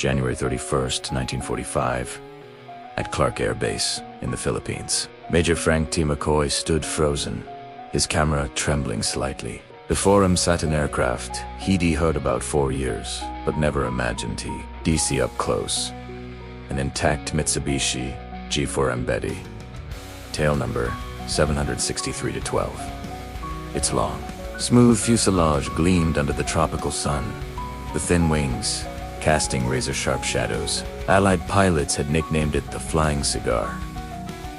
January 31st, 1945, at Clark Air Base in the Philippines. Major Frank T. McCoy stood frozen, his camera trembling slightly. Before him sat an aircraft he'd heard about 4 years, but never imagined he'd see up close. An intact Mitsubishi G4M Betty, tail number 763-12. Its long, smooth fuselage gleamed under the tropical sun, the thin wings casting razor-sharp shadows. Allied pilots had nicknamed it the Flying Cigar.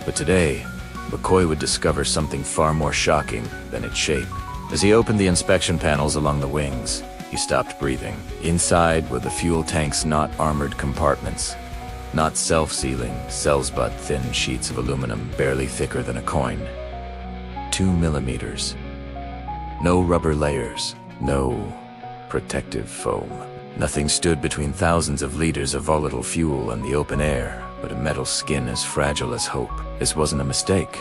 But today, McCoy would discover something far more shocking than its shape. As he opened the inspection panels along the wings, he stopped breathing. Inside were the fuel tank's not armored compartments, not self-sealing cells but thin sheets of aluminum barely thicker than a coin. 2 millimeters. No rubber layers, no protective foam. Nothing stood between thousands of liters of volatile fuel and the open air, but a metal skin as fragile as hope. This wasn't a mistake.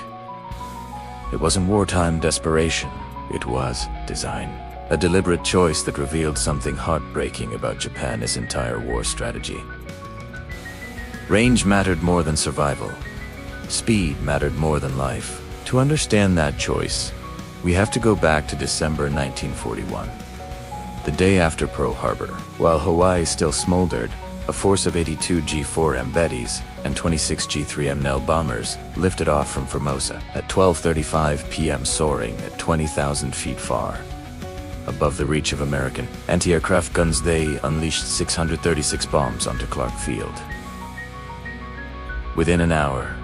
It wasn't wartime desperation. It was design. A deliberate choice that revealed something heartbreaking about Japan's entire war strategy. Range mattered more than survival. Speed mattered more than life. To understand that choice, we have to go back to December 1941. The day after Pearl Harbor, while Hawaii still smoldered, a force of 82 G4M Bettys and 26 G3M Nell bombers lifted off from Formosa at 12:35 p.m. soaring at 20,000 feet far. Above the reach of American anti-aircraft guns, they unleashed 636 bombs onto Clark Field. Within an hour,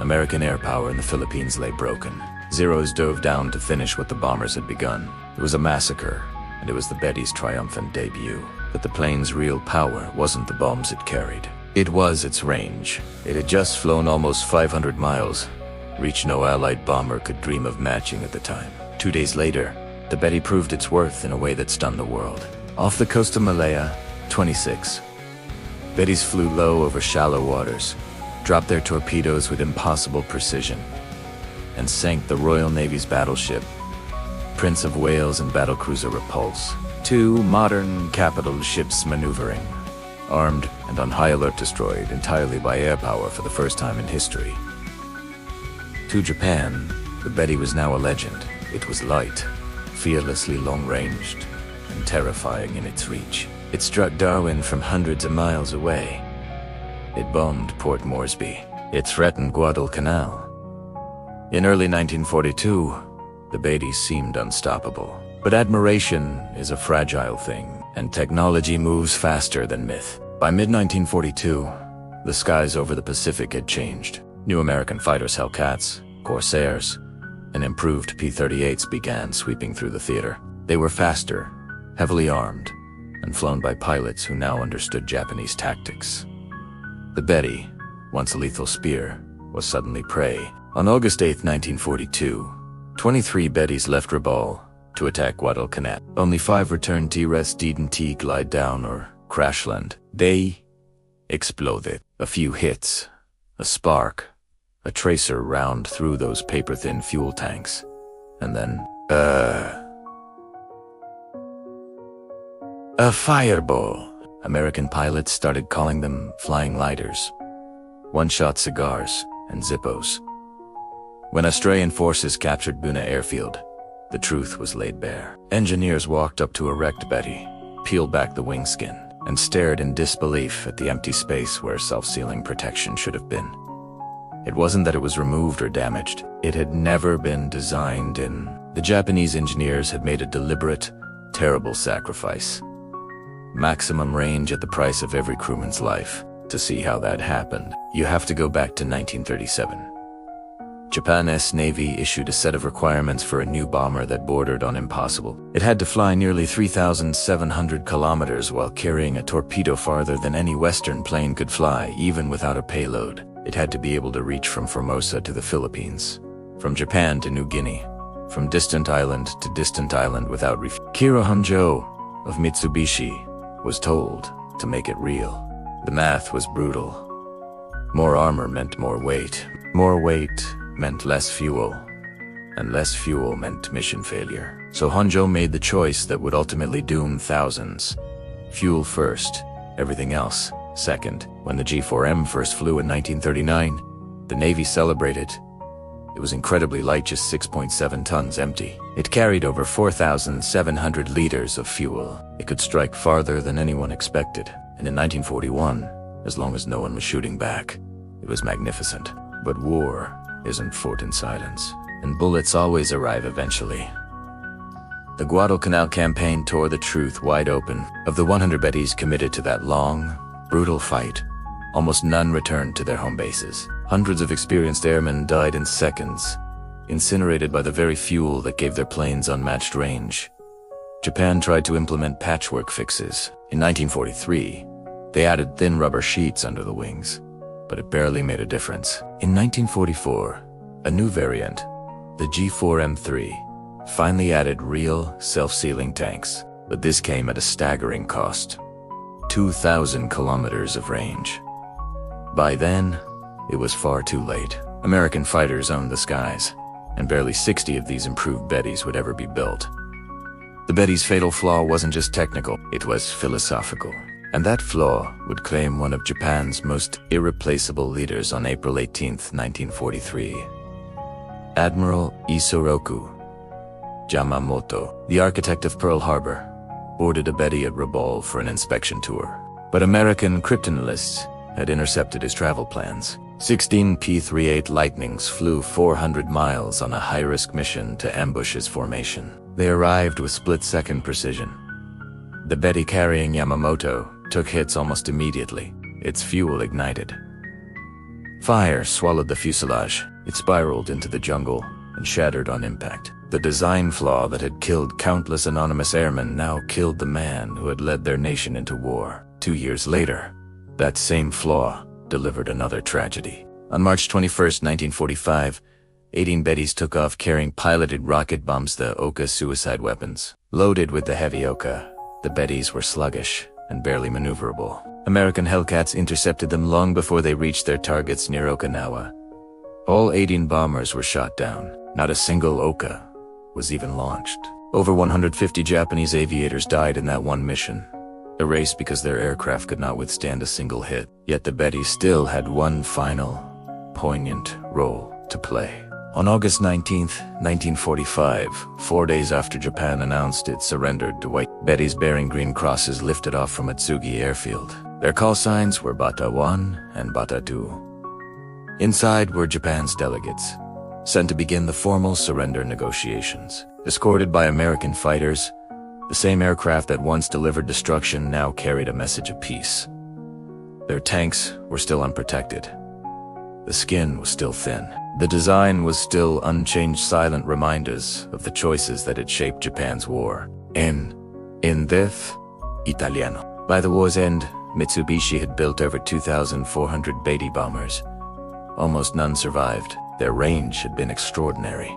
American air power in the Philippines lay broken. Zeros dove down to finish what the bombers had begun. It was a massacre, and it was the Betty's triumphant debut. But the plane's real power wasn't the bombs it carried. It was its range. It had just flown almost 500 miles, reach no Allied bomber could dream of matching at the time. 2 days later, the Betty proved its worth in a way that stunned the world. Off the coast of Malaya, 26, Bettys flew low over shallow waters, dropped their torpedoes with impossible precision, and sank the Royal Navy's battleship, Prince of Wales and battlecruiser Repulse. 2 modern capital ships maneuvering, armed and on high alert, destroyed entirely by air power for the first time in history. To Japan, the Betty was now a legend. It was light, fearlessly long-ranged, and terrifying in its reach. It struck Darwin from hundreds of miles away. It bombed Port Moresby. It threatened Guadalcanal. In early 1942, the Betty seemed unstoppable. But admiration is a fragile thing, and technology moves faster than myth. By mid-1942, the skies over the Pacific had changed. New American fighters, Hellcats, Corsairs, and improved P-38s began sweeping through the theater. They were faster, heavily armed, and flown by pilots who now understood Japanese tactics. The Betty, once a lethal spear, was suddenly prey. On August 8, 1942, 23 Bettys left Rabaul to attack Guadalcanal. Only 5 returned to rest, didn't glide down or crash land. They exploded. A few hits, a spark, a tracer round through those paper-thin fuel tanks, and then, a fireball. American pilots started calling them flying lighters, one-shot cigars, and Zippos. When Australian forces captured Buna Airfield, the truth was laid bare. Engineers walked up to a wrecked Betty, peeled back the wing skin, and stared in disbelief at the empty space where self-sealing protection should have been. It wasn't that it was removed or damaged. It had never been designed in. The Japanese engineers had made a deliberate, terrible sacrifice. Maximum range at the price of every crewman's life. To see how that happened, you have to go back to 1937. Japan's Navy issued a set of requirements for a new bomber that bordered on impossible. It had to fly nearly 3,700 kilometers while carrying a torpedo farther than any Western plane could fly, even without a payload. It had to be able to reach from Formosa to the Philippines, from Japan to New Guinea, from distant island to distant island without Kiro Honjo of Mitsubishi was told to make it real. The math was brutal. More armor meant more weight. More weight meant less fuel, and less fuel meant mission failure. So Honjo made the choice that would ultimately doom thousands. Fuel first, everything else Second, when the G4M first flew in 1939, the Navy celebrated. It was incredibly light, just 6.7 tons empty. It carried over 4,700 liters of fuel. It could strike farther than anyone expected. And in 1941, as long as no one was shooting back, it was magnificent. But war isn't fought in silence, and bullets always arrive eventually. The Guadalcanal campaign tore the truth wide open. Of the 100 Bettys committed to that long, brutal fight, almost none returned to their home bases. Hundreds of experienced airmen died in seconds, incinerated by the very fuel that gave their planes unmatched range. Japan tried to implement patchwork fixes. In 1943, they added thin rubber sheets under the wings, but it barely made a difference. In 1944, a new variant, the G4M3, finally added real, self-sealing tanks, but this came at a staggering cost: 2,000 kilometers of range. By then, it was far too late. American fighters owned the skies, and barely 60 of these improved Bettys would ever be built. The Betty's fatal flaw wasn't just technical, it was philosophical. And that flaw would claim one of Japan's most irreplaceable leaders on April 18, 1943. Admiral Isoroku Yamamoto, the architect of Pearl Harbor, boarded a Betty at Repulse for an inspection tour. But American cryptanalysts had intercepted his travel plans. 16 P-38 Lightnings flew 400 miles on a high-risk mission to ambush his formation. They arrived with split-second precision. The Betty carrying Yamamoto took hits almost immediately. Its fuel ignited. Fire swallowed the fuselage. It spiraled into the jungle and shattered on impact. The design flaw that had killed countless anonymous airmen now killed the man who had led their nation into war. 2 years later, that same flaw delivered another tragedy. On March 21, 1945, 18 Bettys took off carrying piloted rocket bombs, the Oka suicide weapons. Loaded with the heavy Oka, the Bettys were sluggish and barely maneuverable. American Hellcats intercepted them long before they reached their targets near Okinawa. All 18 bombers were shot down. Not a single Oka was even launched. Over 150 Japanese aviators died in that one mission, erased because their aircraft could not withstand a single hit. Yet the Betty still had one final, poignant role to play. On August 19, 1945, 4 days after Japan announced it surrendered to white, Bettys bearing green crosses lifted off from Atsugi airfield. Their call signs were Bata 1 and Bata 2. Inside were Japan's delegates, sent to begin the formal surrender negotiations. Escorted by American fighters, the same aircraft that once delivered destruction now carried a message of peace. Their tanks were still unprotected. The skin was still thin. The design was still unchanged, silent reminders of the choices that had shaped Japan's war. In this Italiano. By the war's end, Mitsubishi had built over 2,400 Betty bombers. Almost none survived. Their range had been extraordinary,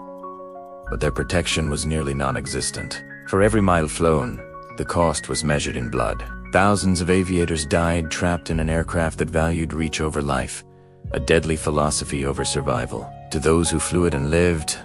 but their protection was nearly non-existent. For every mile flown, the cost was measured in blood. Thousands of aviators died trapped in an aircraft that valued reach over life, a deadly philosophy over survival. To those who flew it and lived,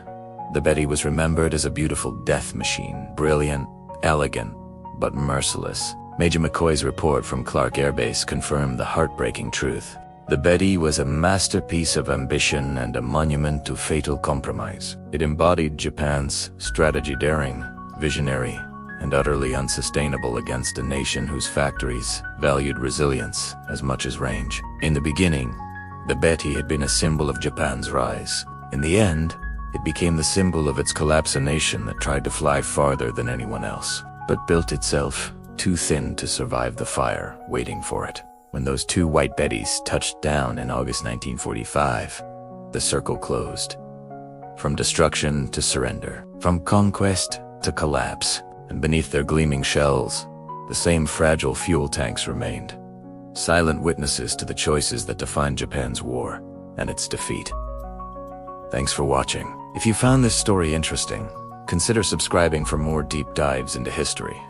the Betty was remembered as a beautiful death machine, brilliant, elegant, but merciless. Major McCoy's report from Clark Air Base confirmed the heartbreaking truth. The Betty was a masterpiece of ambition and a monument to fatal compromise. It embodied Japan's strategy, daring, visionary, and utterly unsustainable against a nation whose factories valued resilience as much as range. In the beginning, the Betty had been a symbol of Japan's rise. In the end, it became the symbol of its collapse, a nation that tried to fly farther than anyone else, but built itself too thin to survive the fire waiting for it. When those two white Bettys touched down in August 1945, the circle closed. From destruction to surrender, from conquest to collapse, and beneath their gleaming shells, the same fragile fuel tanks remained, silent witnesses to the choices that defined Japan's war and its defeat. Thanks for watching. If you found this story interesting, consider subscribing for more deep dives into history.